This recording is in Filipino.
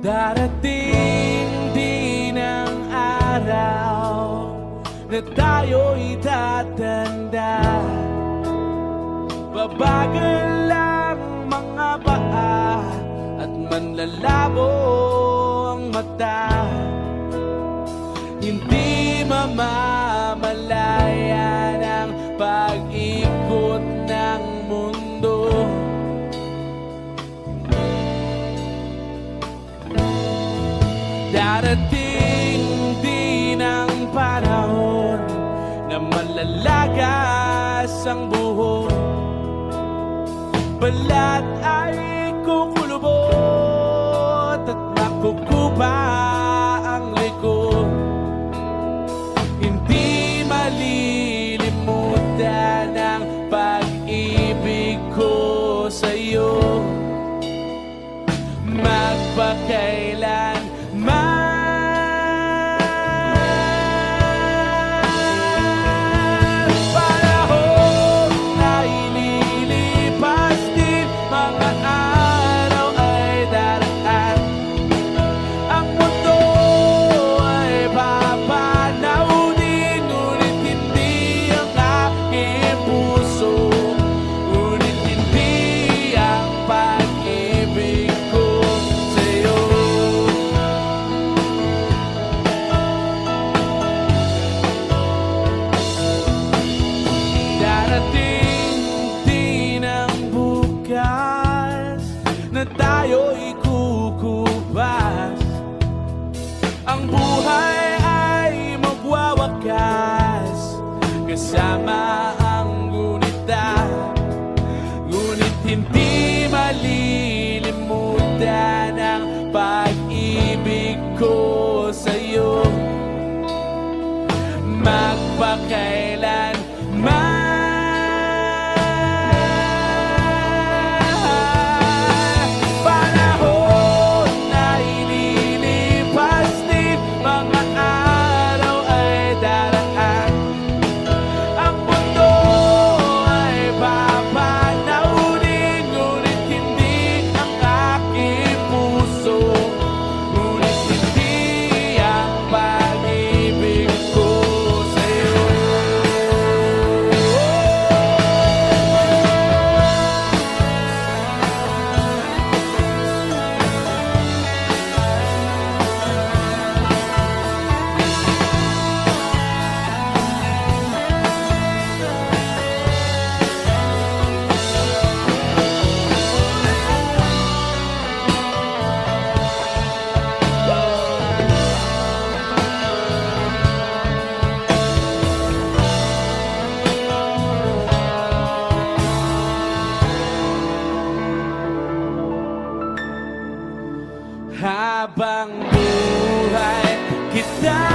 Darating din ang araw na tayo'y tatanda. Babagal lang mga paa at manlalabo ang mata. Hindi mamamalayan ang pag-ikot ng mundo. Darating din ang panahon na malalagas ang buhok. Balat ay kukulubot at nakukuba ang likod. Hindi malilimutan ang pag-ibig ko sa'yo. Magpakailan na tayo'y kukubas. Ang buhay ay magwawakas kasama ang gunita. Ngunit hindi malilimutan ang pag-ibig ko sa'yo. Magpakailan habang buhay kita.